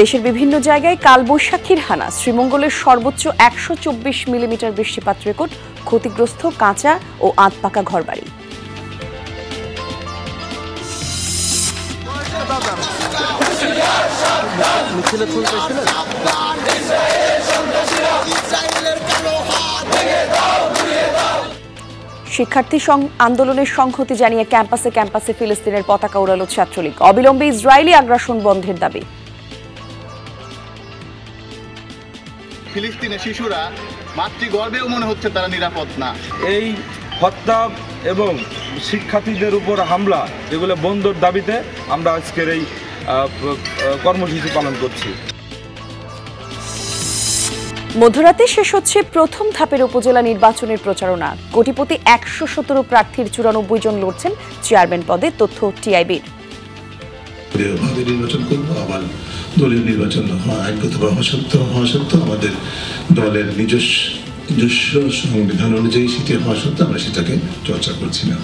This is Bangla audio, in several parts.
দেশের বিভিন্ন জায়গায় কালবৈশাখীর হানা, শ্রীমঙ্গলের সর্বোচ্চ ১২৪ মিলিমিটার বৃষ্টিপাত রেকর্ড, ক্ষতিগ্রস্ত কাঁচা ও আধপাকা ঘরবাড়ি। শিক্ষার্থী আন্দোলনের সংহতি জানিয়ে ক্যাম্পাসে ক্যাম্পাসে ফিলিস্তিনের পতাকা উড়ালো ছাত্রলীগ। অবিলম্বে ইসরায়েলি আগ্রাসন বন্ধের দাবি। ফিলিস্তিনের শিশুরা মাতৃগর্ভেও মনে হচ্ছে তারা নিরাপদ না। এই হত্যা এবং শিক্ষার্থীদের উপর হামলা এগুলো বন্ধের দাবিতে আমরা আজকের এই কর্মসূচি পালন করছি। মধ্যরাতে শেষ হচ্ছে প্রথম ধাপের উপজেলা নির্বাচনের প্রচারণা। কোটিপতি ১১৭ প্রার্থীর ৯৪ জন লড়ছেন চেয়ারম্যান পদে, তথ্য টিআইবির। নির্বাচন করবো, আবার দলীয় নির্বাচন আইনগতভাবে হওয়া সত্ত্বেও আমাদের দলের নিজস্ব সংবিধান অনুযায়ী সেটি হওয়া সত্ত্বেও আমরা সেটাকে চর্চা করছি না।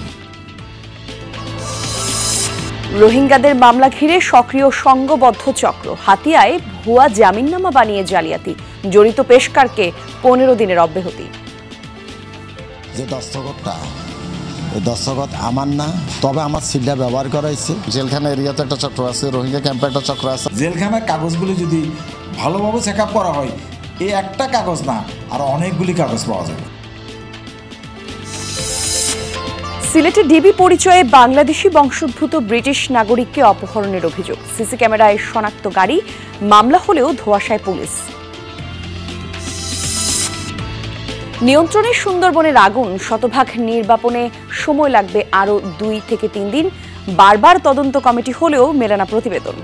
রোহিঙ্গাদের মামলা ঘিরে সক্রিয় সংঘবদ্ধ চক্র, হাতিয়ায় ভুয়া জামিননামা বানিয়ে জালিয়াতি, জড়িত পেশকারকে ১৫ দিনের অব্যাহতি। যে দস্তখত আমার না, তবে আমার সিলটা ব্যবহার করা হয়েছে। জেলখানা এরিয়াতে একটা চক্র আছে, রোহিঙ্গা ক্যাম্পে একটা চক্র আছে। জেলখানার কাগজগুলি যদি ভালোভাবে চেক আপ করা হয়, এই একটা কাগজ না, আর অনেকগুলি কাগজ পাওয়া যাবে। সিলেটে ডিবি পরিচয়ে বাংলাদেশি বংশোদ্ভূত ব্রিটিশ নাগরিককে অপহরণের অভিযোগ। সিসি ক্যামেরায় শনাক্ত গাড়ি, মামলা হলেও ধোঁয়াশায় পুলিশ। নিয়ন্ত্রণে সুন্দরবনের আগুন, শতভাগ নির্বাপনে সময় লাগবে আরও ২ থেকে ৩ দিন। বারবার তদন্ত কমিটি হলেও মেলে না প্রতিবেদন।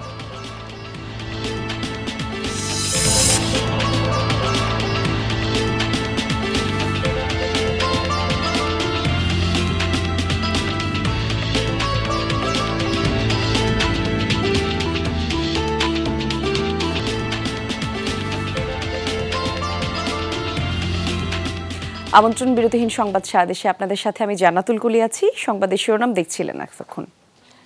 আমন্ত্রণ বিরতিহীন সংবাদ সারাদেশে আপনাদের সাথে আমি জান্নাতুল কুলি আছি। সংবাদের শিরোনাম দেখছিলেন এতক্ষণ।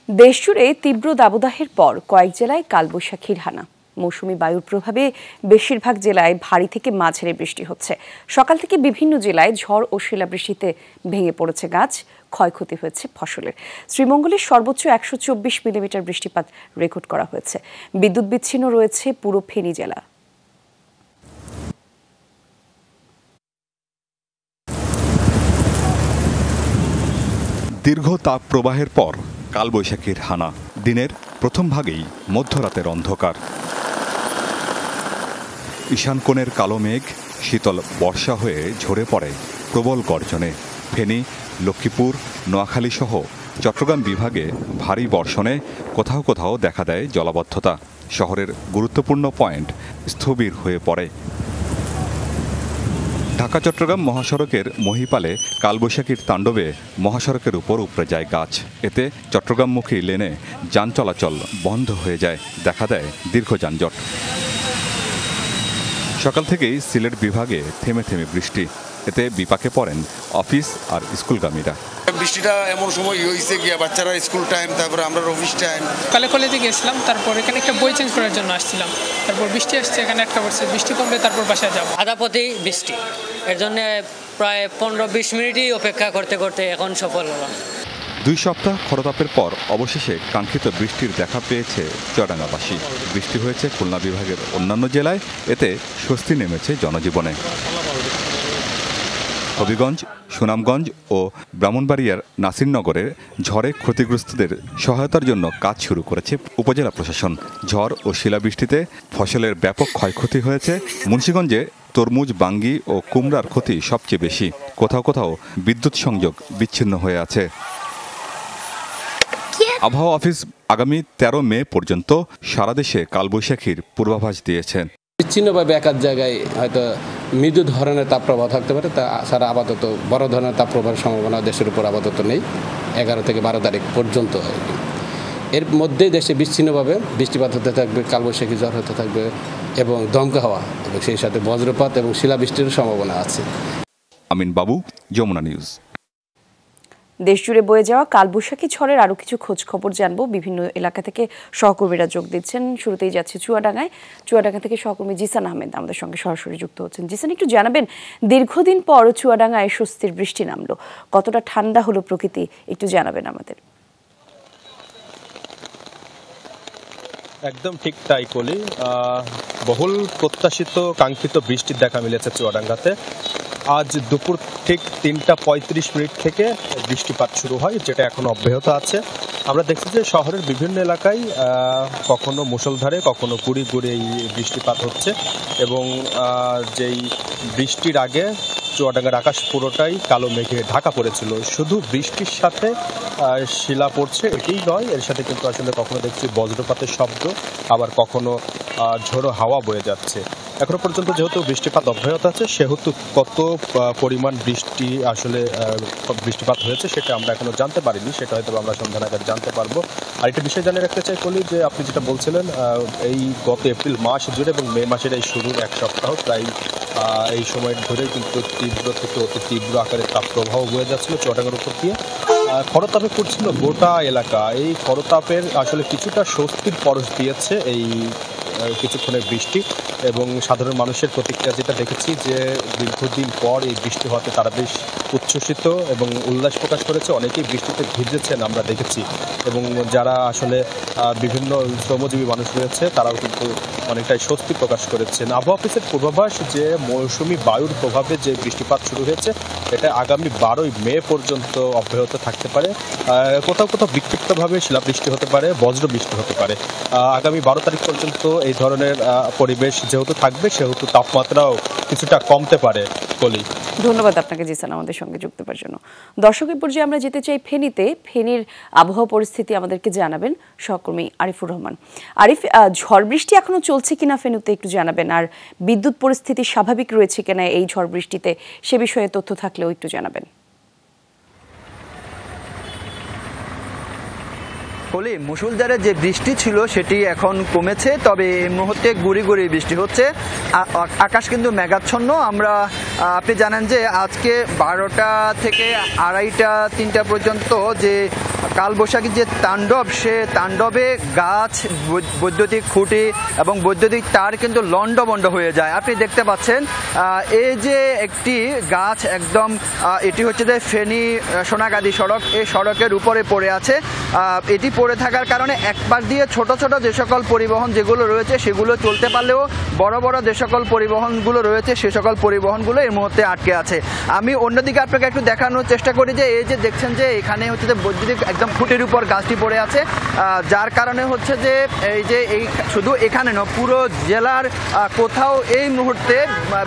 দেশজুড়ে তীব্র দাবদাহের পর কয়েক জেলায় কালবৈশাখীর হানা। মৌসুমি বায়ুর প্রভাবে বেশিরভাগ জেলায় ভারী থেকে মাঝারি বৃষ্টি হচ্ছে। সকাল থেকে বিভিন্ন জেলায় ঝড় ও শিলাবৃষ্টিতে ভেঙে পড়েছে গাছ, ক্ষয়ক্ষতি হয়েছে ফসলের। শ্রীমঙ্গলের সর্বোচ্চ ১২৪ মিলিমিটার বৃষ্টিপাত রেকর্ড করা হয়েছে। বিদ্যুৎ বিচ্ছিন্ন রয়েছে পুরো ফেনী জেলা। দীর্ঘ তাপ প্রবাহের পর কালবৈশাখীর হানা। দিনের প্রথম ভাগেই মধ্যরাতের অন্ধকার। ঈশান কোণের কালো মেঘ শীতল বর্ষা হয়ে ঝরে পড়ে প্রবল গর্জনে। ফেনী, লক্ষ্মীপুর, নোয়াখালী সহ চট্টগ্রাম বিভাগে ভারী বর্ষণে কোথাও কোথাও দেখা দেয় জলাবদ্ধতা। শহরের গুরুত্বপূর্ণ পয়েন্ট স্থবির হয়ে পড়ে। ঢাকা চট্টগ্রাম মহাসড়কের মহিপালে কালবৈশাখীর তাণ্ডবে মহাসড়কের উপর উপড়ে যায় গাছ। এতে চট্টগ্রামমুখী লেনে যান চলাচল বন্ধ হয়ে যায়, দেখা দেয় দীর্ঘ যানজট। সকাল থেকেই সিলেট বিভাগে থেমে থেমে বৃষ্টি। এতে বিপাকে পড়েন অফিস আর স্কুলগামীরা। বৃষ্টিটা এমন সময় হয়েছে গিয়া বাচ্চারা স্কুল টাইম, তারপরে আমরা অফিস টাইম। কালে কলেজে গেছিলাম, তারপর এখানে একটা বই চেঞ্জ করার জন্য আসছিলাম। তারপর বৃষ্টি আসছে, এখানে একটা বলছে বৃষ্টি কমবে তারপর বাসায় যাবো। আধা পথে বৃষ্টি, এর জন্য প্রায় ১৫-২০ মিনিটই অপেক্ষা করতে করতে এখন সফল হলাম। ২ সপ্তাহ খরতাপের পর অবশেষে কাঙ্ক্ষিত বৃষ্টির দেখা পেয়েছে চুয়াডাঙ্গাবাসী। বৃষ্টি হয়েছে খুলনা বিভাগের অন্যান্য জেলায়, এতে স্বস্তি নেমেছে জনজীবনে। হবিগঞ্জ, সুনামগঞ্জ ও ব্রাহ্মণবাড়িয়ার নাসিরনগরের ঝড়ে ক্ষতিগ্রস্তদের সহায়তার জন্য কাজ শুরু করেছে উপজেলা প্রশাসন। ঝড় ও শিলাবৃষ্টিতে ফসলের ব্যাপক ক্ষয়ক্ষতি হয়েছে। মুন্সিগঞ্জে তরমুজ, বাঙ্গি ও কুমড়ার ক্ষতি সবচেয়ে বেশি। কোথাও কোথাও বিদ্যুৎ সংযোগ বিচ্ছিন্ন হয়ে আছে। আবহাওয়া অফিস আগামী ১৩ মে পর্যন্ত সারা দেশে কালবৈশাখীর পূর্বাভাস দিয়েছেন। বিচ্ছিন্নভাবে একাধ জায়গায় হয়তো মৃদু ধরনের তাপপ্রবাহ থাকতে পারে, তা ছাড়া আপাতত বড় ধরনের তাপপ্রবাহের সম্ভাবনা দেশের উপর আপাতত নেই। ১১ থেকে ১২ তারিখ পর্যন্ত এর মধ্যেই দেশে বিচ্ছিন্নভাবে বৃষ্টিপাত হতে থাকবে, কালবৈশাখী ঝড় হতে থাকবে এবং দমকা হাওয়া এবং সেই সাথে বজ্রপাত এবং শিলাবৃষ্টির সম্ভাবনা আছে। আমিন বাবু, যমুনা নিউজ। দেশজুড়ে বয়ে যাওয়া কালবৈশাখী ঝড়ের আরও কিছু খোঁজ খবর জানবো। বিভিন্ন এলাকা থেকে সহকর্মীরা যোগ দিচ্ছেন। শুরুতেই যাচ্ছে চুয়াডাঙ্গা থেকে সহকর্মী জিসান আহমেদ আমাদের সঙ্গে সরাসরি যুক্ত হচ্ছেন। জিসান, একটু জানাবেন, দীর্ঘদিন পর চুয়াডাঙ্গায় স্বস্তির বৃষ্টি নামলো, কতটা ঠান্ডা হলো প্রকৃতি, একটু জানাবেন আমাদের। একদম ঠিক তাই কলি, বহুল প্রত্যাশিত কাঙ্ক্ষিত বৃষ্টির দেখা মিলেছে চুয়াডাঙ্গাতে। আজ দুপুর ঠিক 3:35 থেকে বৃষ্টিপাত শুরু হয়, যেটা এখনো অব্যাহত আছে। আমরা দেখছি যে শহরের বিভিন্ন এলাকায় কখনো মুষলধারে কখনো গুড়ি গুড়ি এই বৃষ্টিপাত হচ্ছে এবং যেই বৃষ্টির আগে চুয়াডাঙ্গার আকাশ পুরোটাই কালো মেঘে ঢাকা পড়েছিল। শুধু বৃষ্টির সাথে শিলা পড়ছে এটাই নয়, এর সাথে কিন্তু আসলে কখনো দেখছি বজ্রপাতের শব্দ, আবার কখনো ঝোড়ো হাওয়া বয়ে যাচ্ছে। এখনো পর্যন্ত যেহেতু বৃষ্টিপাত অব্যাহত আছে, সেহেতু কত পরিমাণ বৃষ্টিপাত হয়েছে সেটা আমরা এখনো জানতে পারিনি, সেটা হয়তো আমরা সন্ধ্যা নাগাদ জানতে পারবো। আর একটা বিষয় জানিয়ে রাখতে চাই কলি, যে আপনি যেটা বলছিলেন, এই গত এপ্রিল মাস জুড়ে এবং মে মাসের এই শুরুর এক সপ্তাহ প্রায় এই সময় ধরেই কিন্তু তীব্র থেকে অতি তীব্র আকারে তাপপ্রবাহ বয়ে যাচ্ছিল চুয়াডাঙ্গার উপর দিয়ে। খরতাপে পড়ছিল গোটা এলাকা। এই খরতাপের আসলে কিছুটা স্বস্তির পরশ দিয়েছে এই কিছুক্ষণের বৃষ্টি, এবং সাধারণ মানুষের প্রতিক্রিয়া যেটা দেখেছি যে দীর্ঘদিন পর এই বৃষ্টি হওয়াতে তারা বেশ উচ্ছ্বসিত এবং উল্লাস প্রকাশ করেছে। অনেকেই বৃষ্টিতে ভিজেছেন আমরা দেখেছি, এবং যারা আসলে বিভিন্ন শ্রমজীবী মানুষ রয়েছে তারাও কিন্তু অনেকটাই স্বস্তি প্রকাশ করেছেন। আবহাওয়া অফিসের পূর্বাভাস যে মৌসুমি বায়ুর প্রভাবে যে বৃষ্টিপাত শুরু হয়েছে এটা আগামী 12 মে পর্যন্ত অব্যাহত থাকতে পারে। কোথাও কোথাও বিক্ষিপ্তভাবে শিলাবৃষ্টি হতে পারে, বজ্র বৃষ্টি হতে পারে। আগামী 12 তারিখ পর্যন্ত এই ধরনের পরিবেশ যেহেতু থাকবে, সেহেতু তাপমাত্রাও কিছুটা কমতে পারে। কলি, ধন্যবাদ আপনাকে জিসান আমাদের সঙ্গে যুক্ত হওয়ার জন্য। দর্শকের পর্যায়ে আমরা যেতে চাই ফেনীতে। ফেনীর আবহাওয়া পরিস্থিতি আমাদেরকে জানাবেন সহকর্মী আরিফুর রহমান। আরিফ, ঝড় বৃষ্টি এখনো চলছে কিনা ফেনীতে একটু জানাবেন, আর বিদ্যুৎ পরিস্থিতি স্বাভাবিক রয়েছে কিনা এই ঝড় বৃষ্টিতে, সে বিষয়ে তথ্য থাকলেও একটু জানাবেন। মুষলধারে যে বৃষ্টি ছিল সেটি এখন কমেছে, তবে এই মুহূর্তে গুড়ি গুড়ি বৃষ্টি হচ্ছে। আকাশ কিন্তু মেঘাচ্ছন্ন। আপনি জানেন যে আজকে 12টা থেকে 2:30, 3টা পর্যন্ত যে কালবৈশাখী যে তাণ্ডব, সে তাণ্ডবে গাছ, বৈদ্যুতিক খুঁটি এবং বৈদ্যুতিক তার কিন্তু লণ্ডভণ্ড হয়ে যায়। আপনি দেখতে পাচ্ছেন এই যে একটি গাছ একদম, এটি হচ্ছে যে ফেনী সোনাগাজী সড়ক, এই সড়কের উপরে পড়ে আছে। এটি পড়ে থাকার কারণে একবার দিয়ে ছোট ছোট যে সকল পরিবহন যেগুলো রয়েছে সেগুলো চলতে পারলেও বড় বড় যে সকল পরিবহনগুলো রয়েছে সে সকল পরিবহনগুলো এই মুহূর্তে আটকে আছে। আমি অন্যদিকে আপনাকে একটু দেখানোর চেষ্টা করি যে এই যে দেখছেন যে এখানে হচ্ছে যে বৈদ্যুতিক একদম খুঁটির উপর গাছটি পড়ে আছে, যার কারণে হচ্ছে যে এই শুধু এখানে নয়, পুরো জেলার কোথাও এই মুহূর্তে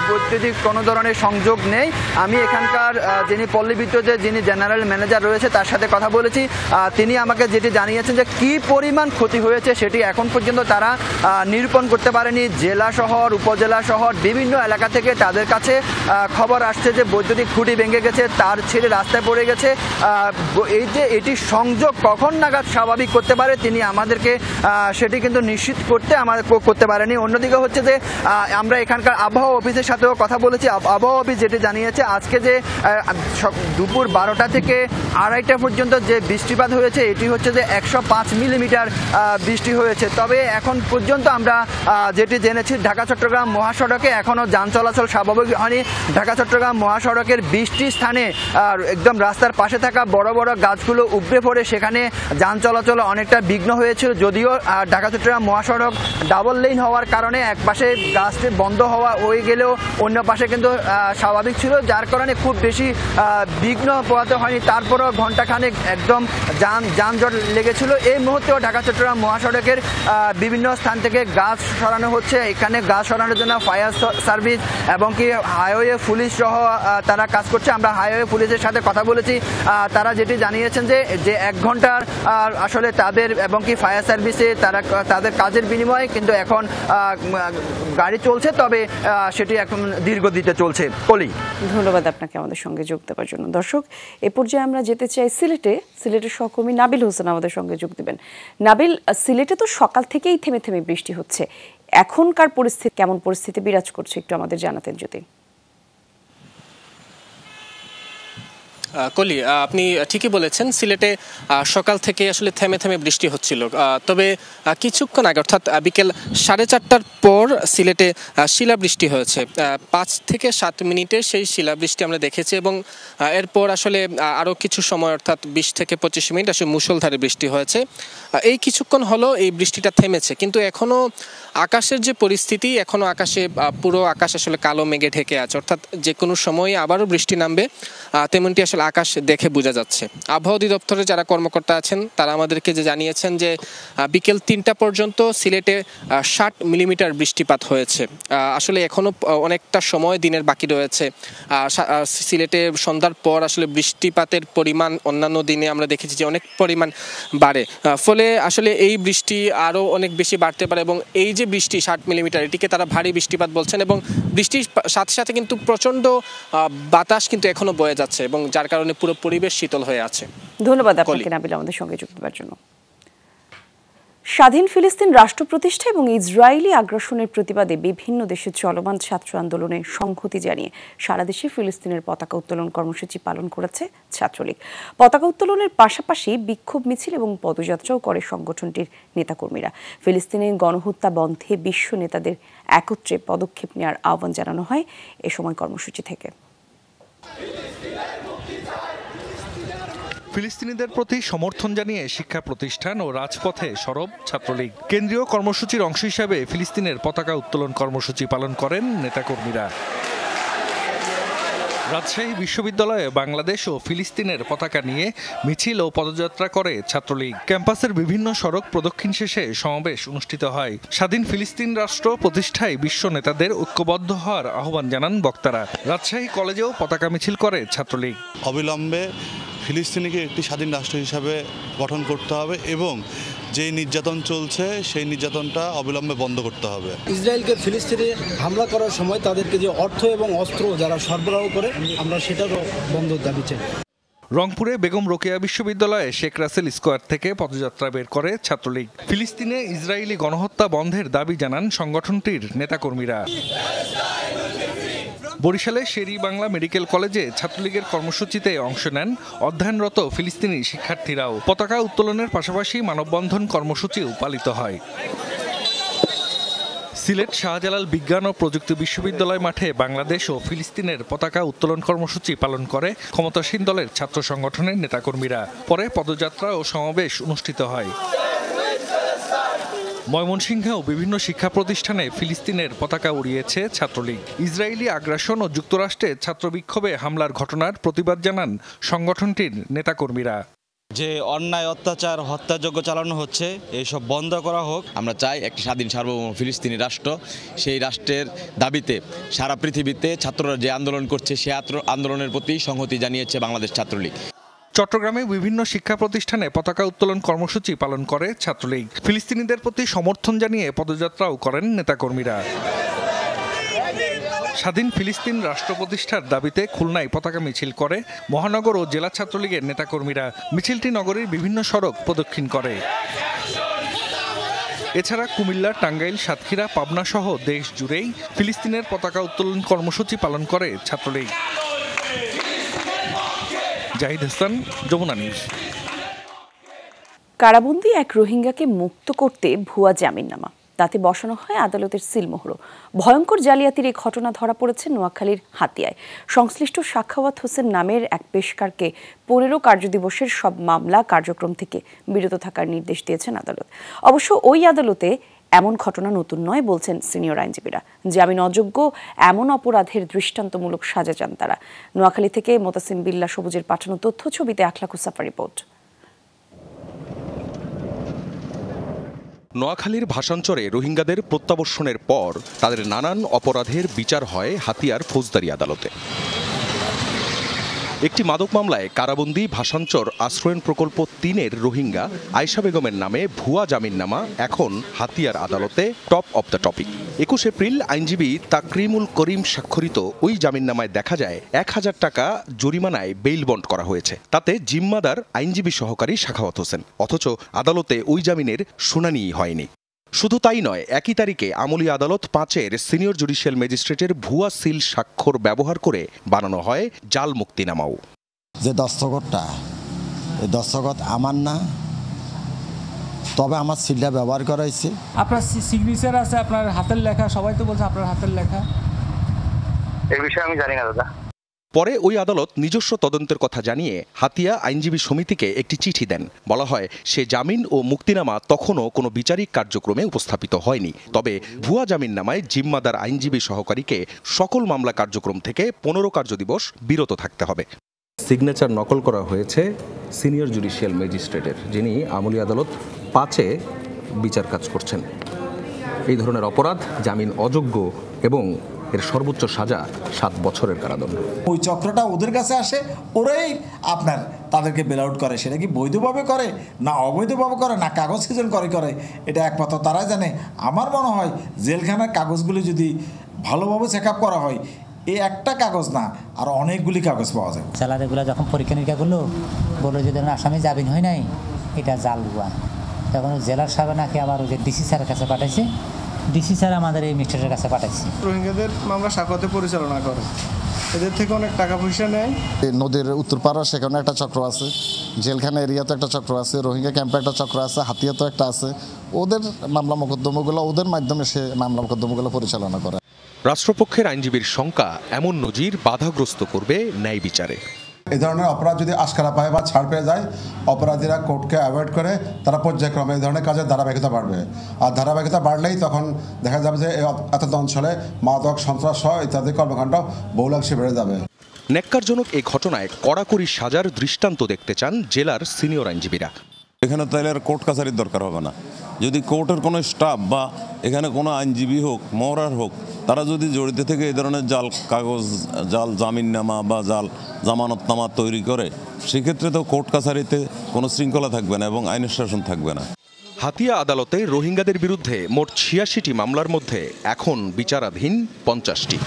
বৈদ্যুতিক কোনো ধরনের সংযোগ নেই। আমি এখানকার যিনি পল্লী বিদ্যুতের যিনি জেনারেল ম্যানেজার রয়েছে তার সাথে কথা বলেছি। তিনি আমাকে যেটি জানিয়েছেন যে কি পরিমাণ ক্ষতি হয়েছে সেটি এখন পর্যন্ত তারা নিরূপণ করতে পারেনি। জেলা শহর, উপজেলা শহর বিভিন্ন এলাকা থেকে তাদের কাছে খবর আসছে যে বৈদ্যুতিক খুঁটি ভেঙে গেছে, তার ছেড়ে রাস্তায় পড়ে গেছে। এই যে এটি সংযোগ কখন নাগাদ স্বাভাবিক করতে পারে তিনি আমাদেরকে সেটি কিন্তু নিশ্চিত করতে পারেনি। অন্যদিকে হচ্ছে যে আমরা এখানকার আবহাওয়া অফিসের সাথেও কথা বলেছি। আবহাওয়া অফিস যেটি জানিয়েছে আজকে যে দুপুর 12টা থেকে 2:30 পর্যন্ত যে বৃষ্টিপাত হয়েছে এটি হচ্ছে যে 105 মিলিমিটার বৃষ্টি হয়েছে। তবে এখন পর্যন্ত আমরা যেটি জেনেছি ঢাকা চট্টগ্রাম মহাসড়কে এখনও যান চলাচল স্বাভাবিক হয়নি। ঢাকা চট্টগ্রাম মহাসড়কের 20টি স্থানে একদম রাস্তার পাশে থাকা বড় বড় গাছগুলো উপড়ে পড়ে সেখানে যান চলাচল অনেকটা বিঘ্ন হয়েছিল। যদিও ঢাকা চট্টগ্রাম মহাসড়ক ডাবল লেন হওয়ার কারণে এক পাশে গাছটি বন্ধ হয়ে গেলেও অন্য পাশে কিন্তু স্বাভাবিক ছিল, যার কারণে খুব বেশি বিঘ্ন পোহাতে হয়নি। তারপরও ঘণ্টাখানেক একদম যানজট লেগেছিল। এই মুহূর্তেও ঢাকা চট্টগ্রাম মহাসড়কের বিভিন্ন স্থান থেকে গাছ সরানো হচ্ছে। এখানে গাছ সরানোর জন্য ফায়ার সার্ভিস এবং কি হাইওয়ে পুলিশ সহ তারা কাজ করছে। আমরা হাইওয়ে পুলিশের সাথে কথা বলেছি, তারা যেটি জানিয়েছেন যে 1 ঘন্টার আসলে তাদের এবং কি ফায়ার সার্ভিসে তাদের কাজের বিনিময়ে কিন্তু এখন গাড়ি চলছে, তবে সেটি এখন দীর্ঘদিতে চলছে। কলি, ধন্যবাদ আপনাকে আমাদের সঙ্গে যোগ দেওয়ার জন্য। দর্শক, এ পর্যায়ে আমরা যেতে চাই সিলেটের সহকর্মী নাবিল হোসেন আমাদের সঙ্গে যোগ দেবেন। নাবিল, সিলেটে তো সকাল থেকেই থেমে থেমে বৃষ্টি হচ্ছে, এখনকার পরিস্থিতি কেমন পরিস্থিতি বিরাজ করছে একটু আমাদের জানাতেন যদি। কলি, আপনি ঠিকই বলেছেন, সিলেটে সকাল থেকে আসলে থেমে থেমে বৃষ্টি হচ্ছিল, তবে কিছুক্ষণ আগে অর্থাৎ বিকেল 4:30টার পর সিলেটে শিলাবৃষ্টি হয়েছে। 5 থেকে 7 মিনিটের সেই শিলাবৃষ্টি আমরা দেখেছি এবং এরপর আসলে আরও কিছু সময় অর্থাৎ 20 থেকে 25 মিনিট আসলে মুষলধারে বৃষ্টি হয়েছে। এই কিছুক্ষণ হলো এই বৃষ্টিটা থেমেছে, কিন্তু এখনও আকাশের যে পরিস্থিতি, এখনও আকাশে পুরো আকাশ আসলে কালো মেঘে ঢেকে আছে, অর্থাৎ যে কোনো সময় আবারও বৃষ্টি নামবে তেমনটি আসলে আকাশ দেখে বোঝা যাচ্ছে। আবহাওয়া অধিদপ্তরে যারা কর্মকর্তা আছেন তারা আমাদেরকে যে জানিয়েছেন যে বিকেল 3টা পর্যন্ত সিলেটে 60 মিলিমিটার বৃষ্টিপাত হয়েছে। আসলে এখনও অনেকটা সময় দিনের বাকি রয়েছে। সিলেটে সন্ধ্যার পর আসলে বৃষ্টিপাতের পরিমাণ অন্যান্য দিনে আমরা দেখেছি যে অনেক পরিমাণ বাড়ে, ফলে আসলে এই বৃষ্টি আরও অনেক বেশি বাড়তে পারে এবং এই যে বৃষ্টি 60 মিলিমিটার, এটিকে তারা ভারী বৃষ্টিপাত বলছেন এবং বৃষ্টির সাথে সাথে কিন্তু প্রচণ্ড বাতাস কিন্তু এখনও বয়ে যাচ্ছে এবং যার কারণে পুরো পরিবেশ শীতল হয়ে আছে। ধন্যবাদ আপনাকে নাবিল আমাদের সঙ্গে যুক্ত হওয়ার জন্য। স্বাধীন ফিলিস্তিন রাষ্ট্র প্রতিষ্ঠা এবং ইসরায়েলি আগ্রাসনের প্রতিবাদে বিভিন্ন দেশে চলমান ছাত্র আন্দোলনে সংহতি জানিয়ে সারা দেশে ফিলিস্তিনের পতাকা উত্তোলন কর্মসূচি পালন করেছে ছাত্রলীগ। পতাকা উত্তোলনের পাশাপাশি বিক্ষোভ মিছিল এবং পদযাত্রাও করে সংগঠনটির নেতাকর্মীরা। ফিলিস্তিনে গণহত্যা বন্ধে বিশ্ব নেতাদের একত্রে পদক্ষেপ নেওয়ার আহ্বান জানানো হয় এ সময় কর্মসূচি থেকে। ফিলিস্তিনিদের প্রতি সমর্থন জানিয়ে শিক্ষা প্রতিষ্ঠান ও রাজপথে সরব ছাত্রলীগ। কেন্দ্রীয় কর্মসূচির অংশ হিসাবে ফিলিস্তিনের পতাকা উত্তোলন কর্মসূচি পালন করেন নেতাকর্মীরা। রাজশাহী বিশ্ববিদ্যালয়ে বাংলাদেশ ও ফিলিস্তিনের পতাকা নিয়ে মিছিল ও পদযাত্রা করে ছাত্রলীগ। ক্যাম্পাসের বিভিন্ন সড়ক প্রদক্ষিণ শেষে সমাবেশ অনুষ্ঠিত হয়। স্বাধীন ফিলিস্তিন রাষ্ট্র প্রতিষ্ঠায় বিশ্ব নেতাদের ঐক্যবদ্ধ হওয়ার আহ্বান জানান বক্তারা। রাজশাহী কলেজেও পতাকা মিছিল করে ছাত্রলীগ। অবিলম্বে ফিলিস্তিনিকে একটি স্বাধীন রাষ্ট্র হিসাবে গঠন করতে হবে এবং যে নির্যাতন চলছে সেই নির্যাতনটা অবিলম্বে বন্ধ করতে হবে। ইসরায়েলকে ফিলিস্তিনে হামলা করার সময় তাদেরকে যে অর্থ এবং অস্ত্র যারা সরবরাহ করে, আমরা সেটারও বন্ধ দাবি চাই। রংপুরে বেগম রোকেয়া বিশ্ববিদ্যালয়ে শেখ রাসেল স্কোয়ার থেকে পদযাত্রা বের করে ছাত্রলীগ। ফিলিস্তিনে ইসরায়েলি গণহত্যা বন্ধের দাবি জানান সংগঠনটির নেতাকর্মীরা। বরিশালে শেরি বাংলা মেডিকেল কলেজে ছাত্রলীগের কর্মসূচিতে অংশ নেন অধ্যয়নরত ফিলিস্তিনি শিক্ষার্থীরাও। পতাকা উত্তোলনের পাশাপাশি মানববন্ধন কর্মসূচিও পালিত হয়। সিলেট শাহজালাল বিজ্ঞান ও প্রযুক্তি বিশ্ববিদ্যালয় মাঠে বাংলাদেশ ও ফিলিস্তিনের পতাকা উত্তোলন কর্মসূচি পালন করে ক্ষমতাসীন দলের ছাত্র সংগঠনের নেতাকর্মীরা। পরে পদযাত্রা ও সমাবেশ অনুষ্ঠিত হয়। ময়মনসিংহেও বিভিন্ন শিক্ষা প্রতিষ্ঠানে ফিলিস্তিনের পতাকা উড়িয়েছে ছাত্রলীগ। ইসরায়েলি আগ্রাসন ও যুক্তরাষ্ট্রে ছাত্র বিক্ষোভে হামলার ঘটনার প্রতিবাদ জানান সংগঠনটির নেতাকর্মীরা। যে অন্যায় অত্যাচার হত্যাযজ্ঞ চালানো হচ্ছে এইসব বন্ধ করা হোক। আমরা চাই একটি স্বাধীন সার্বভৌম ফিলিস্তিনি রাষ্ট্র। সেই রাষ্ট্রের দাবিতে সারা পৃথিবীতে ছাত্ররা যে আন্দোলন করছে সে আন্দোলনের প্রতি সংহতি জানিয়েছে বাংলাদেশ ছাত্রলীগ। চট্টগ্রামে বিভিন্ন শিক্ষা প্রতিষ্ঠানে পতাকা উত্তোলন কর্মসূচি পালন করে ছাত্রলীগ। ফিলিস্তিনিদের প্রতি সমর্থন জানিয়ে পদযাত্রাও করেন নেতাকর্মীরা। স্বাধীন ফিলিস্তিন রাষ্ট্র প্রতিষ্ঠার দাবিতে খুলনায় পতাকা মিছিল করে মহানগর ও জেলা ছাত্রলীগের নেতাকর্মীরা। মিছিলটি নগরীর বিভিন্ন সড়ক প্রদক্ষিণ করে। এছাড়া কুমিল্লা, টাঙ্গাইল, সাতক্ষীরা, পাবনা সহ দেশ জুড়েই ফিলিস্তিনের পতাকা উত্তোলন কর্মসূচি পালন করে ছাত্রলীগ। জাহিদ হাসান, যমুনা নিউজ। কারাবন্দী এক রোহিঙ্গাকে মুক্ত করতে ভুয়া জামিননামা, তাতে বসানো হয় আদালতের সিলমোহর। ভয়ঙ্কর জালিয়াতির এই ঘটনা ধরা পড়েছে নোয়াখালীর হাতিয়ায়। সংশ্লিষ্ট সাখাওয়াত হোসেন নামের এক পেশকারকে 15 কার্যদিবসের সব মামলা কার্যক্রম থেকে বিরত থাকার নির্দেশ দিয়েছেন আদালত। অবশ্য ওই আদালতে এমন ঘটনা নতুন নয় বলছেন সিনিয়র আইনজীবীরা। জামিন অযোগ্য এমন অপরাধের দৃষ্টান্তমূলক সাজা চান তারা। নোয়াখালী থেকে মোতাসিম বিল্লাহ সবুজের পাঠানো তথ্য, ছবিতে আখলাকুস সাফা রিপোর্ট। নোয়াখালীর ভাষাঞ্চরে রোহিঙ্গাদের প্রত্যাবর্ষণের পর তাদের নানান অপরাধের বিচার হয় হাতিয়ার ফৌজদারি আদালতে। একটি মাদক মামলায় কারাবন্দী ভাষাঞ্চর আশ্রয়ণ প্রকল্প 3-এর রোহিঙ্গা আয়েশা বেগমের নামে ভুয়া জামিননামা এখন হাতিয়ার আদালতে top of the topic. 21 April আইনজীবী তাকরিমুল করিম স্বাক্ষরিত ওই জামিননামায় দেখা যায় 1000 টাকা জরিমানায় বেইল বন্ড করা হয়েছে। তাতে জিম্মাদার আইনজীবী সহকারী সাখাওয়াত হোসেন। অথচ আদালতে ওই জামিনের শুনানিই হয়নি। শুধু তাই নয়, একই তারিখে আমলি আদালত 5-এর সিনিয়র জুডিশিয়াল ম্যাজিস্ট্রেটের ভুয়া সিল স্বাক্ষর ব্যবহার করে বানানো হয় জাল মুক্তিনামাও। যে দস্তখতটা, এই দস্তখত আমার না, তবে আমার সিলটা ব্যবহার করা হয়েছে। আপনার সিগনেচার আছে, আপনার হাতের লেখা, সবাই তো বলছে আপনার হাতের লেখা। এই বিষয়ে আমি জানি না দাদা। পরে ওই আদালত নিজস্ব তদন্তের কথা জানিয়ে হাতিয়া আইনজীবী সমিতিকে একটি চিঠি দেন। বলা হয় সে জামিন ও মুক্তিনামা তখনও কোনো বিচারিক কার্যক্রমে উপস্থাপিত হয়নি। তবে ভুয়া জামিননামায় জিম্মাদার আইনজীবী সহকারীকে সকল মামলা কার্যক্রম থেকে 15 কার্যদিবস বিরত থাকতে হবে। সিগনেচার নকল করা হয়েছে সিনিয়র জুডিশিয়াল ম্যাজিস্ট্রেটের, যিনি আমলি আদালত 5-এ বিচার কাজ করছেন। এই ধরনের অপরাধ জামিন অযোগ্য এবং এর সর্বোচ্চ সাজা 7 বছরের কারাদণ্ড। ওই চক্রটা ওদের কাছে আসে, ওরাই আপনার তাদেরকে বেল আউট করে। সেটা কি বৈধভাবে করে না অবৈধভাবে করে না কাগজ খিজন করে এটা একমাত্র তারাই জানে। আমার মনে হয় জেলখানার কাগজগুলি যদি ভালোভাবে চেক আপ করা হয়, এই একটা কাগজ না আর অনেকগুলি কাগজ পাওয়া যায়। জেলাদেরগুলো যখন পরীক্ষা নিরীক্ষা করলো, বললো যে আসামি জামিন হয় নাই, এটা জাল ভুয়া। তখন জেলার সাহেব নাকি আবার ওই যে ডিসি স্যারের কাছে পাঠাইছে, ডিসি স্যার আমাদের এই মিস্টারের কাছে পাঠাইছে। রোহিঙ্গাদের মামলা সাখাওয়াতে পরিচালনা করে, এদের থেকে অনেক টাকা পয়সা নেয়। নদীর উত্তর পাড়া সেখানে একটা চক্র আছে, জেলখানা এরিয়াতে একটা চক্র আছে, রোহিঙ্গা ক্যাম্পে একটা চক্র আছে, হাতিয়াতেও একটা আছে। ওদের মামলা মোকদ্দমাগুলো, ওদের মাধ্যমে সে মামলা মোকদ্দমাগুলো পরিচালনা করে। রাষ্ট্রপক্ষের আইনজীবীর শঙ্কা, এমন নজির বাধাগ্রস্ত করবে ন্যায় বিচারে। এই ধরনের অপরাধ যদি আশকারা পায় বা ছাড় পেয়ে যায়, অপরাধীরা কোর্টকে অ্যাভয়েড করে তারা পর্যায়ক্রমে এই ধরনের কাজের ধারাবাহিকতা বাড়বে। আর ধারাবাহিকতা বাড়লেই তখন দেখা যাবে যে এত অঞ্চলে মাদক, সন্ত্রাস সহ ইত্যাদি কর্মকাণ্ড বহুলাংশে বেড়ে যাবে। ন্যাক্কারজনক এই ঘটনায় কড়াকড়ি সাজার দৃষ্টান্ত দেখতে চান জেলার সিনিয়র আইনজীবীরা। এখানে তাহলে আর কোর্ট কাছারির দরকার হবে না। যদি কোর্টের কোনো স্টাফ বা এখানে কোনো আইনজীবী হোক, মহরার হোক, তারা যদি জড়িত থেকে এই ধরনের জাল কাগজ, জাল জামিননামা বা জাল জামানতনামা তৈরি করে, সেক্ষেত্রে তো কোর্ট কাছারিতে কোনো শৃঙ্খলা থাকবে না এবং আইনের শাসন থাকবে না। হাতিয়া আদালতে রোহিঙ্গাদের বিরুদ্ধে মোট 86টি মামলার মধ্যে এখন বিচারাধীন 50টি।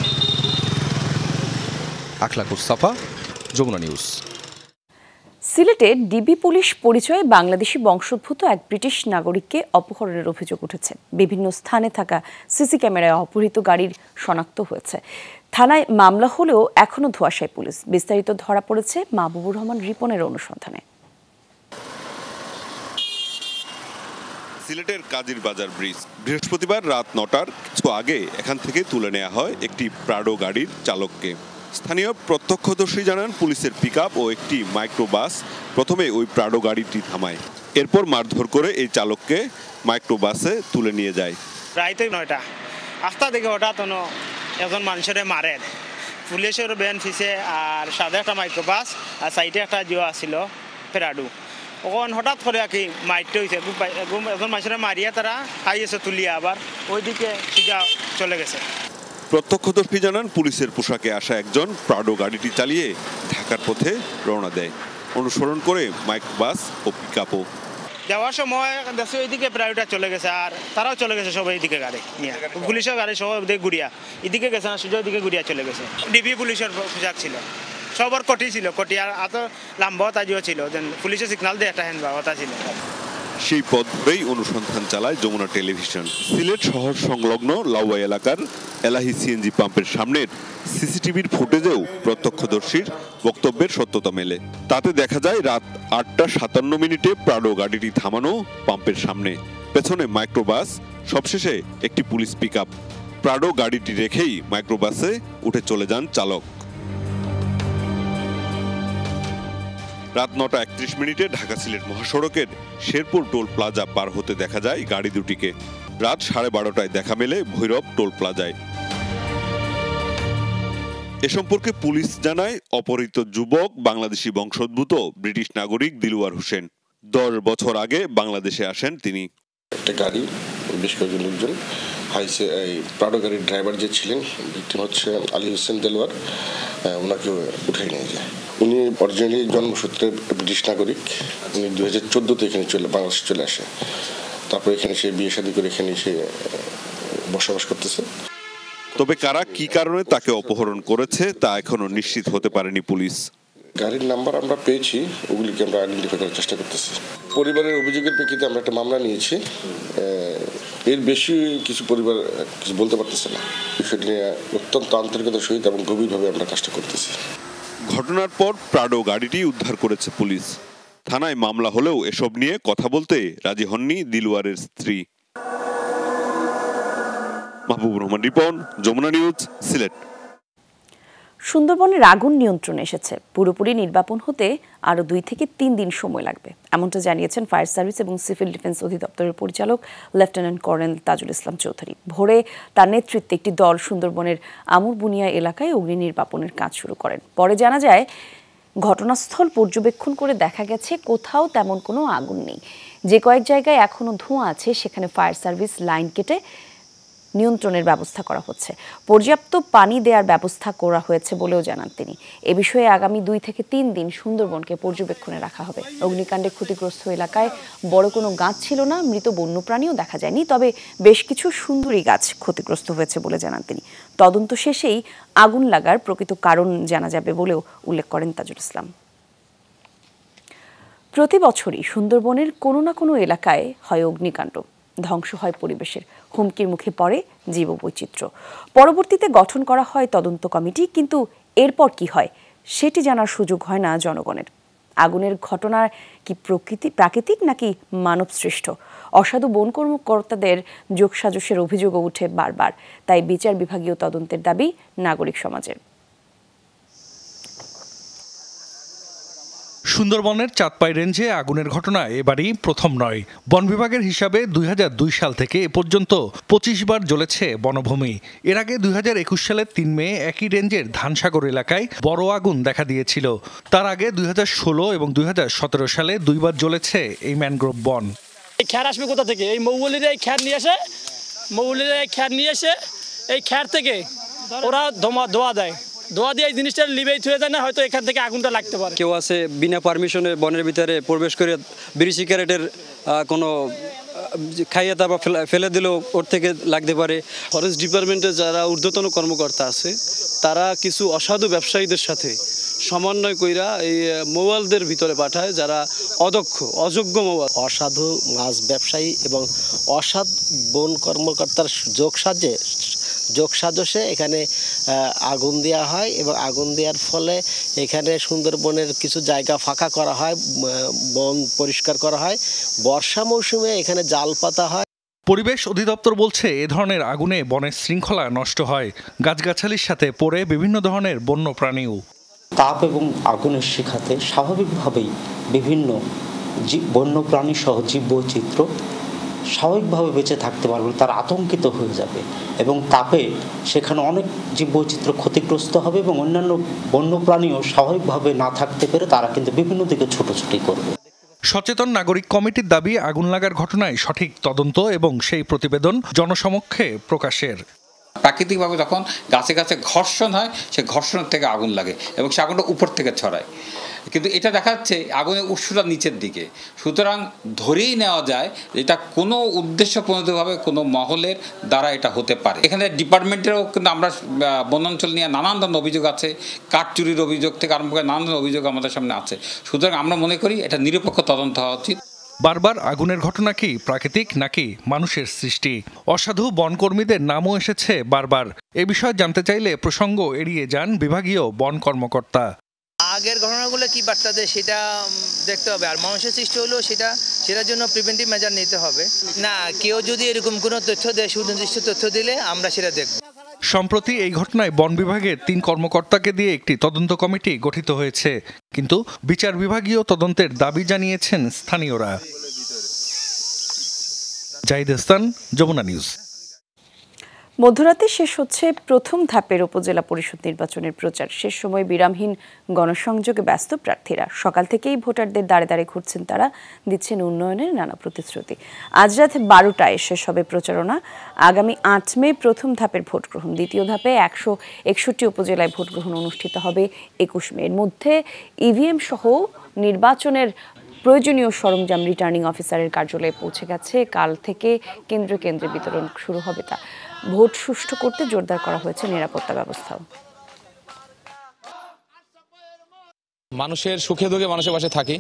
আখলাকুস সাফা, যমুনা নিউজ। সিলেটে ডিবি পুলিশ পরিচয়ে বাংলাদেশি বংশোদ্ভূত এক ব্রিটিশ নাগরিককে অপহরণের অভিযোগ উঠেছে। বিভিন্ন স্থানে থাকা সিসি ক্যামেরায় অপহৃত গাড়ির শনাক্ত হয়েছে। থানায় মামলা হলেও এখনো ধোঁয়াশায় পুলিশ। বিস্তারিত ধরা পড়েছে মাহবুবুর রহমান রিপনের অনুসন্ধানে। সিলেটের কাজীর বাজার ব্রিজ বৃহস্পতিবার রাত 9টার কিছু আগে এখান থেকে তুলে নেওয়া হয় একটি প্রাডো গাড়ির চালককে। স্থানীয় প্রত্যক্ষদর্শী জানান পুলিশের পিকআপ ও একটি মাইক্রোবাস প্রথমে ওই প্রাডো গাড়িটি থামায়, এরপর মারধর করে এই চালককে মাইক্রোবাসে তুলে নিয়ে যায়। রাইতে 9টা আস্তা দেখে হঠাৎ একজন মানুষের মারে, পুলিশের ভ্যান ফিসে আর সাদা একটা মাইক্রোবাস আর সাইডে একটা জিও আসছিল প্রাডো। ওখান হঠাৎ করে আর কি মাইরতে হয়েছে, একজন মানুষের মারিয়া তারা খাইয়েছে তুলিয়া আবার ওইদিকে সিধা চলে গেছে। প্রত্যক্ষদর্শী জানান পুলিশের পোশাকে আসা একজন প্রাডো গাড়িটি চালিয়ে ঢাকার পথে রওনা দেয়, অনুসরণ করে মাইক্রোবাস ও পিকআপও। যাওয়ার সময় দেশে ওইদিকে প্রায়টা চলে গেছে আর তারাও চলে গেছে সবাই এইদিকে গাড়ি নিয়ে, পুলিশের গাড়ি সব ওদিকে ঘুরিয়া এদিকে গেছে না, সুযোগ দিকে ঘুরিয়া চলে গেছে। ডিবি পুলিশের পোশাক ছিল, সবার কটি ছিল, কটি আর এত লাম্বা তাজিও ছিল, পুলিশের সিগনাল দিয়ে একটা হ্যান্ড বাবা ছিল। সেই পথ ধরেই অনুসন্ধান চালায় যমুনা টেলিভিশন। সিলেট শহর সংলগ্ন লাউয়া এলাকার এলাহি সিএনজি পাম্পের সামনের সিসিটিভির ফুটেজেও প্রত্যক্ষদর্শীর বক্তব্যের সত্যতা মেলে। তাতে দেখা যায় রাত 8:57 প্রাডো গাড়িটি থামানো পাম্পের সামনে, পেছনে মাইক্রোবাস, সবশেষে একটি পুলিশ পিকআপ। প্রাডো গাড়িটি রেখেই মাইক্রোবাসে উঠে চলে যান চালক। রাত 9:31 ঢাকা সিলেট মহাসড়কের শেরপুর টোল প্লাজা পার হতে দেখা যায় গাড়ি দুটিকে। রাত 12:30টায় দেখা মেলে ভৈরব টোল প্লাজায়। এ সম্পর্কে পুলিশ জানায় অপহৃত যুবক বাংলাদেশি বংশোদ্ভূত ব্রিটিশ নাগরিক দিলওয়ার হোসেন। 10 বছর আগে বাংলাদেশে আসেন তিনি। একটা গাড়ি বেশ কয়েকজন লোকজন হাইসে এই প্রাডো গাড়ির ড্রাইভার যে ছিলেন, ভিকটিম হচ্ছে আলী হোসেন দেলোয়ার, ওনাকে উঠে নিয়ে যায়। উনি অরিজিনালি জন্মসূত্রে ব্রিটিশ নাগরিক। উনি 2014-তে এখানে বাংলাদেশে চলে আসে, তারপর এখানে সে বিয়ে শাদী করে এখানে সে বসবাস করতেছে। তবে কারা কি কারণে তাকে অপহরণ করেছে তা এখনো নিশ্চিত হতে পারেনি পুলিশ। গাড়ির নাম্বার আমরা পেয়েছি, ওগুলিকে আমরা আইডেন্টিফাই করার চেষ্টা করতেছি। পরিবারের অভিযোগের প্রেক্ষিতে আমরা একটা মামলা নিয়েছি। এর বেশি কিছু পরিবার কিছু বলতে পারতেছে না। বিষয়টি নিয়ে অত্যন্ত আন্তরিকতার সহিত এবং গভীরভাবে আমরা কাজটা করতেছি। ঘটনার পর প্রাডো গাড়িটি উদ্ধার করেছে পুলিশ। থানায় মামলা হলেও এসব নিয়ে কথা বলতে রাজি হননি দিলওয়ারের স্ত্রী। মাহবুব রহমান রিপন, যমুনা নিউজ, সিলেট। সুন্দরবনের আগুন নিয়ন্ত্রণে এসেছে। পুরোপুরি নির্বাপন হতে আরও 2 থেকে 3 দিন সময় লাগবে, এমনটা জানিয়েছেন ফায়ার সার্ভিস এবং সিভিল ডিফেন্স অধিদপ্তরের পরিচালক লেফটেন্যান্ট কর্নেল তাজুল ইসলাম চৌধুরী। ভোরে তার নেতৃত্বে একটি দল সুন্দরবনের আমুরবুনিয়া এলাকায় অগ্নি নির্বাপনের কাজ শুরু করেন। পরে জানা যায়, ঘটনাস্থল পর্যবেক্ষণ করে দেখা গেছে কোথাও তেমন কোনো আগুন নেই। যে কয়েক জায়গায় এখনও ধোঁয়া আছে সেখানে ফায়ার সার্ভিস লাইন কেটে নিয়ন্ত্রণের ব্যবস্থা করা হচ্ছে। পর্যাপ্ত পানি দেওয়ার ব্যবস্থা করা হয়েছে বলেও জানান তিনি। এ বিষয়ে আগামী 2 থেকে 3 দিন সুন্দরবনকে পর্যবেক্ষণে রাখা হবে। অগ্নিকাণ্ডে ক্ষতিগ্রস্ত এলাকায় বড় কোনো গাছ ছিল না, মৃত বন্যপ্রাণীও দেখা যায়নি, তবে বেশ কিছু সুন্দরী গাছ ক্ষতিগ্রস্ত হয়েছে বলে জানান তিনি। তদন্ত শেষেই আগুন লাগার প্রকৃত কারণ জানা যাবে বলেও উল্লেখ করেন তাজুল ইসলাম। প্রতি বছরই সুন্দরবনের কোনো না কোনো এলাকায় হয় অগ্নিকাণ্ড, ধ্বংস হয় পরিবেশের, হুমকির মুখে পড়ে জীববৈচিত্র্য। পরবর্তীতে গঠন করা হয় তদন্ত কমিটি, কিন্তু এরপর কি হয় সেটি জানার সুযোগ হয় না জনগণের। আগুনের ঘটনা কি প্রাকৃতিক নাকি মানব সৃষ্ট? অসাধু বন কর্মকর্তাদের যোগসাজশের অভিযোগও উঠে বারবার। তাই বিচার বিভাগীয় তদন্তের দাবি নাগরিক সমাজের। সুন্দরবনের চাঁদপাই রেঞ্জে আগুনের ঘটনা এবারই প্রথম নয়। বন বিভাগের হিসাবে 2002 সাল থেকে এ পর্যন্ত 25 বার জ্বলেছে বনভূমি। এর আগে 2021 সালের 3 মে একই রেঞ্জের ধানসাগর এলাকায় বড় আগুন দেখা দিয়েছিল। তার আগে 2016 এবং 2017 সালে 2 বার জ্বলেছে এই ম্যানগ্রোভ বন। এই খ্যার আসবে কোথা থেকে? এই মৌবলিরা এই খ্যার নিয়ে আসে, এই খ্যার থেকে ওরা ধোয়া দেয়, ধোয়া দিয়ে এই জিনিসটা লিবেই হয়ে যায় না, হয়তো এখান থেকে আগুনটা লাগতে পারে। কেউ আছে বিনা পারমিশনে বনের ভিতরে প্রবেশ করে বিড়ি সিগারেটের কোনো খাইয়ে তারপর ফেলে দিলেও ওর থেকে লাগতে পারে। ফরেস্ট ডিপার্টমেন্টের যারা ঊর্ধ্বতন কর্মকর্তা আছে তারা কিছু অসাধু ব্যবসায়ীদের সাথে সমন্বয় কইরা এই মৌয়ালদের ভিতরে পাঠায়, যারা অযোগ্য মৌয়াল। অসাধু মাছ ব্যবসায়ী এবং অসাধ বন কর্মকর্তার যোগসাজশে এখানে আগুন দেওয়া হয় এবং আগুন দেওয়ার ফলে এখানে সুন্দরবনের কিছু জায়গা ফাঁকা করা হয়, বন পরিষ্কার করা হয়। বর্ষা মৌসুমে এখানে জাল পাতা হয়। পরিবেশ অধিদপ্তর বলছে, এ ধরনের আগুনে বনের শৃঙ্খলা নষ্ট হয়, গাছগাছালির সাথে পড়ে বিভিন্ন ধরনের বন্য প্রাণীও। তাপ এবং আগুনের শিখাতে স্বাভাবিকভাবেই বিভিন্ন বন্যপ্রাণী সহ জীববৈচিত্র্য স্বাভাবিকভাবে বেঁচে থাকতে পারবে, তারা আতঙ্কিত হয়ে যাবে এবং তাপে সেখানে অনেক জীববৈচিত্র্য ক্ষতিগ্রস্ত হবে এবং অন্যান্য বন্যপ্রাণীও স্বাভাবিকভাবে না থাকতে পেরে তারা কিন্তু বিভিন্ন দিকে ছুটোছুটি করবে। সচেতন নাগরিক কমিটির দাবি, আগুন লাগার ঘটনায় সঠিক তদন্ত এবং সেই প্রতিবেদন জনসমক্ষে প্রকাশের। প্রাকৃতিকভাবে যখন গাছে গাছে ঘর্ষণ হয়, সে ঘর্ষণের থেকে আগুন লাগে এবং সে আগুনটা উপর থেকে ছড়ায়, কিন্তু এটা দেখা যাচ্ছে আগুনের উৎসটা নিচের দিকে। সুতরাং ধরেই নেওয়া যায় এটা কোনো উদ্দেশ্যপ্রণোদিতভাবে কোনো মহলের দ্বারা এটা হতে পারে। এখানে ডিপার্টমেন্টেরও কিন্তু আমরা বনাঞ্চল নিয়ে নানান ধরনের অভিযোগ আছে, কাঠ চুরির অভিযোগ থেকে আরম্ভ করে নানান ধরনের অভিযোগ আমাদের সামনে আছে। সুতরাং আমরা মনে করি এটা নিরপেক্ষ তদন্ত হওয়া উচিত। বারবার আগুনের ঘটনা কি প্রাকৃতিক নাকি মানুষের সৃষ্টি? অসাধু বনকর্মীদের নামও এসেছে বারবার। এ বিষয়ে জানতে চাইলে প্রসঙ্গ এড়িয়ে যান বিভাগীয় বন কর্মকর্তা। আগের ঘটনাগুলো কি বার্তা দেয় সেটা দেখতে হবে, আর মানুষের সৃষ্টি হলেও সেটার জন্য প্রিভেন্টিভ মেজার নিতে হবে। না, কেউ যদি এরকম কোনো তথ্য দেয়, সুনির্দিষ্ট তথ্য দিলে আমরা সেটা দেখব। সম্প্রতি এই ঘটনায় বন বিভাগের 3 কর্মকর্তাকে দিয়ে একটি তদন্ত কমিটি গঠিত হয়েছে, কিন্তু বিচার বিভাগীয় তদন্তের দাবি জানিয়েছেন স্থানীয়রা। জাহিদ হাসান, যমুনা নিউজ। মধ্যরাতে শেষ হচ্ছে প্রথম ধাপের উপজেলা পরিষদ নির্বাচনের প্রচার। শেষ সময় বিরামহীন গণসংযোগে ব্যস্ত প্রার্থীরা। সকাল থেকেই ভোটারদের দাঁড়ে দাঁড়ে ঘুরছেন তারা, দিচ্ছেন উন্নয়নের নানা প্রতিশ্রুতি। আজ রাত 12টায় শেষ হবে প্রচারণা। আগামী 8 মে প্রথম ধাপের ভোট গ্রহণ। দ্বিতীয় ধাপে 161 উপজেলায় ভোট গ্রহণ অনুষ্ঠিত হবে 21 মে। এর মধ্যে ইভিএম সহ নির্বাচনের প্রয়োজনীয় সরঞ্জাম রিটার্নিং অফিসারের কার্যালয়ে পৌঁছে গেছে। কাল থেকে কেন্দ্রে কেন্দ্রে বিতরণ শুরু হবে। তা ভোট সুষ্ঠু করতে জোরদার করা হয়েছে নিরাপত্তা ব্যবস্থাও। মানুষের সুখে দুঃখে মানুষের পাশে থাকি,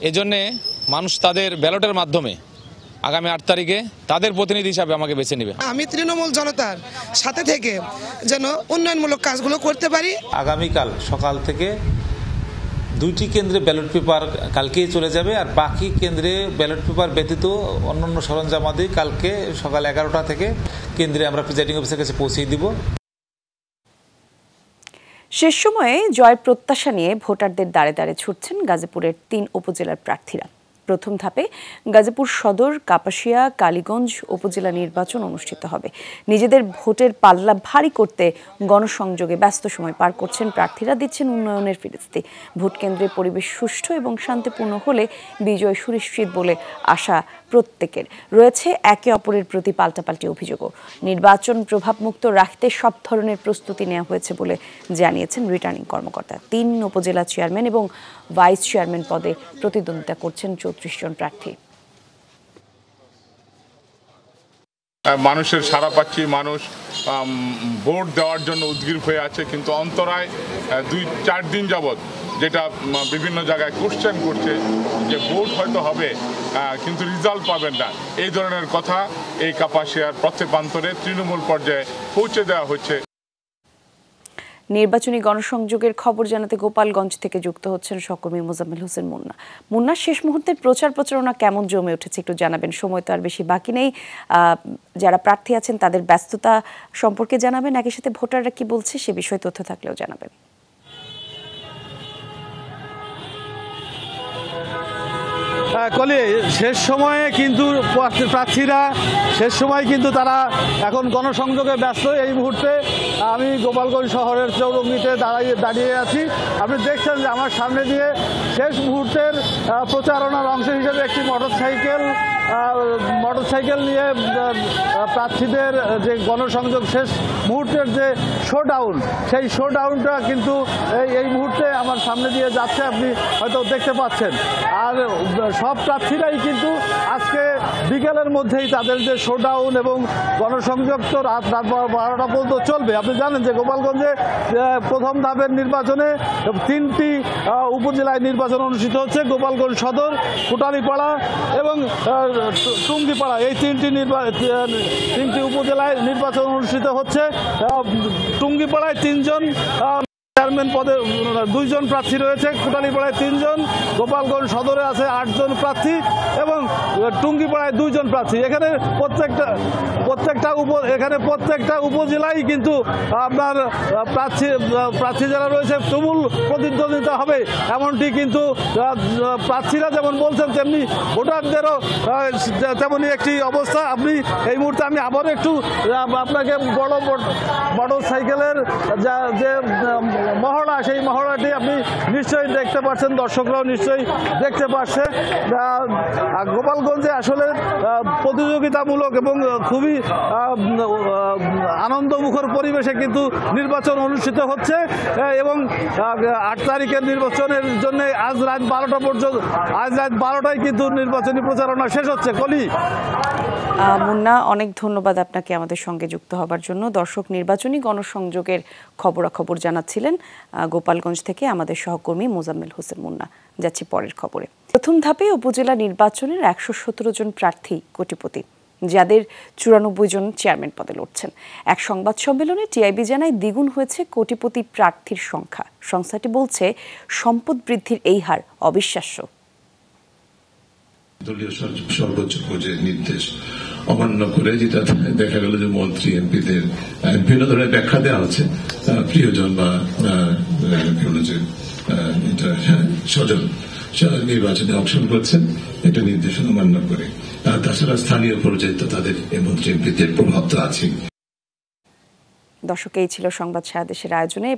এজন্যে মানুষ তাদের ব্যালটের মাধ্যমে আগামী 8 তারিখে তাদের প্রতিনিধি হিসাবে আমাকে বেছে নেবে। আমি তৃণমূল জনতার সাথে থেকে যেন উন্নয়নমূলক কাজগুলো করতে পারি। আগামীকাল সকাল থেকে 2টি কেন্দ্রে ব্যালট পেপার কালকেই চলে যাবে, আর বাকি কেন্দ্রে ব্যালট পেপার ব্যতীত অন্যান্য সরঞ্জামাদি কালকে সকাল 11টা থেকে কেন্দ্রে আমরা প্রিজাইডিং অফিসারের কাছে পৌঁছে দিব। শেষ সময়ে জয়ের প্রত্যাশা নিয়ে ভোটারদের দাঁড়ে দাঁড়ে ছুটছেন গাজীপুরের 3 উপজেলার প্রার্থীরা। প্রথম ধাপে গাজীপুর সদর, কাপাসিয়া, কালীগঞ্জ উপজেলা নির্বাচন অনুষ্ঠিত হবে। নিজেদের ভোটের পাল্লা ভারী করতে গণসংযোগে ব্যস্ত সময় পার করছেন প্রার্থীরা, দিচ্ছেন উন্নয়নের ফিরিস্তি। ভোট কেন্দ্রে পরিবেশ সুষ্ঠু এবং শান্তিপূর্ণ হলে বিজয় সুনিশ্চিত বলে আশা প্রত্যেকের। রয়েছে একে অপরের প্রতি পাল্টাপাল্টি অভিযোগও। নির্বাচন প্রভাবমুক্ত রাখতে সব ধরনের প্রস্তুতি নেওয়া হয়েছে বলে জানিয়েছেন রিটার্নিং কর্মকর্তা। 3 উপজেলা চেয়ারম্যান এবং ভাইস চেয়ারম্যান পদে প্রতিদ্বন্দ্বিতা করছেন 34 জন প্রার্থী। মানুষের সাড়া পাচ্ছি, মানুষ ভোট দেওয়ার জন্য উদ্গ্রীব হয়ে আছে, কিন্তু অন্তরায় 2-4 দিন যাবৎ যেটা বিভিন্ন জায়গায় কোশ্চেন করছে যে ভোট হয়তো হবে কিন্তু রেজাল্ট পাবেন না, এই ধরনের কথা এই কাপাসিয়ার প্রত্যেক প্রান্তরে তৃণমূল পর্যায়ে পৌঁছে দেওয়া হচ্ছে। নির্বাচনী গণসংযোগের খবর জানাতে গোপালগঞ্জ থেকে যুক্ত হচ্ছেন সহকর্মী মোজাম্মেল হোসেন মুন্না। মুন্না, শেষ মুহূর্তের প্রচার প্রচারণা কেমন জমে উঠেছে একটু জানাবেন। সময় তো আর বেশি বাকি নেই, যারা প্রার্থী আছেন তাদের ব্যস্ততা সম্পর্কে জানাবেন, একই সাথে ভোটাররা কি বলছে সে বিষয়ে তথ্য থাকলেও জানাবেন। কলি শেষ সময়ে কিন্তু প্রার্থীরা শেষ সময় কিন্তু তারা এখন গণসংযোগে ব্যস্ত। এই মুহূর্তে আমি গোপালগঞ্জ শহরের চৌরঙ্গিতে দাঁড়িয়ে আছি। আপনি দেখছেন যে আমার সামনে দিয়ে শেষ মুহূর্তের প্রচারণার অংশ হিসেবে একটি মোটরসাইকেল নিয়ে প্রার্থীদের যে গণসংযোগ শেষ মুহূর্তের যে শোডাউন, সেই শোডাউনটা কিন্তু এই মুহূর্তে আমার সামনে দিয়ে যাচ্ছে, আপনি হয়তো দেখতে পাচ্ছেন। আর সব প্রার্থীরাই কিন্তু আজকে বিকেলের মধ্যেই তাদের যে শোডাউন এবং গণসংযোগ তো রাত 12টা পর্যন্ত চলবে। আপনি জানেন যে গোপালগঞ্জে প্রথম ধাপের নির্বাচনে 3টি উপজেলায় নির্বাচন অনুষ্ঠিত হচ্ছে। গোপালগঞ্জ সদর, কোটালীপাড়া এবং টুঙ্গিপাড়া, এই 3টি উপজেলায় নির্বাচন অনুষ্ঠিত হচ্ছে। টুঙ্গিপাড়ায় 3 জন চেয়ারম্যান পদে 2 জন প্রার্থী রয়েছে, কোটালীপাড়ায় 3 জন, গোপালগঞ্জ সদরে আছে 8 জন প্রার্থী এবং টুঙ্গিপাড়ায় 2 জন প্রার্থী। এখানে প্রত্যেকটা উপজেলায় কিন্তু আপনার প্রার্থী যারা রয়েছে তুমুল প্রতিদ্বন্দ্বিতা হবে, এমনটি কিন্তু প্রার্থীরা যেমন বলছেন তেমনি ভোটারদেরও তেমনই একটি অবস্থা। আপনি এই মুহূর্তে আমি আবার একটু আপনাকে বড় মোটর সাইকেলের যে মহড়া, সেই মহড়াটি আপনি নিশ্চয়ই দেখতে পাচ্ছেন, দর্শকরাও নিশ্চয়ই দেখতে পাচ্ছে। গোপালগঞ্জে আসলে প্রতিযোগিতামূলক এবং খুবই আনন্দমুখর পরিবেশে কিন্তু নির্বাচন অনুষ্ঠিত হচ্ছে এবং 8 তারিখের নির্বাচনের জন্য আজ রাত 12টা পর্যন্ত, আজ রাত 12টায় কিন্তু নির্বাচনী প্রচারণা শেষ হচ্ছে। কলি মুন্না, অনেক ধন্যবাদ আপনাকে আমাদের সঙ্গে যুক্ত হবার জন্য। দর্শক, নির্বাচনী গণসংযোগের খবরাখবর জানাচ্ছিলেন গোপালগঞ্জ থেকে আমাদের সহকর্মী মোজাম্মেল হোসেন মুন্না। যাচ্ছি পরের খবরে। প্রথম ধাপে উপজেলা নির্বাচনের 117 জন প্রার্থী কোটিপতি, যাদের 94 জন চেয়ারম্যান পদে লড়ছেন। এক সংবাদ সম্মেলনে টিআইবি জানায় দ্বিগুণ হয়েছে কোটিপতি প্রার্থীর সংখ্যা। সংস্থাটি বলছে সম্পদ বৃদ্ধির এই হার অবিশ্বাস্য। দলীয় সর্বোচ্চ পর্যায়ের নির্দেশ অমান্য করে, যেটা দেখা গেল যে মন্ত্রী এমপিদের বিভিন্ন ধরনের ব্যাখ্যা দেওয়া হচ্ছে, প্রিয়জন বা স্বজন নির্বাচনে অংশগ্রহণ করছেন, এটা নির্দেশনা অমান্য করে। তাছাড়া স্থানীয় পর্যায়ে তো তাদের মন্ত্রী এমপিদের প্রভাব তো আছে। দর্শক, এই ছিল সংবাদ সারা দেশের আয়োজনে।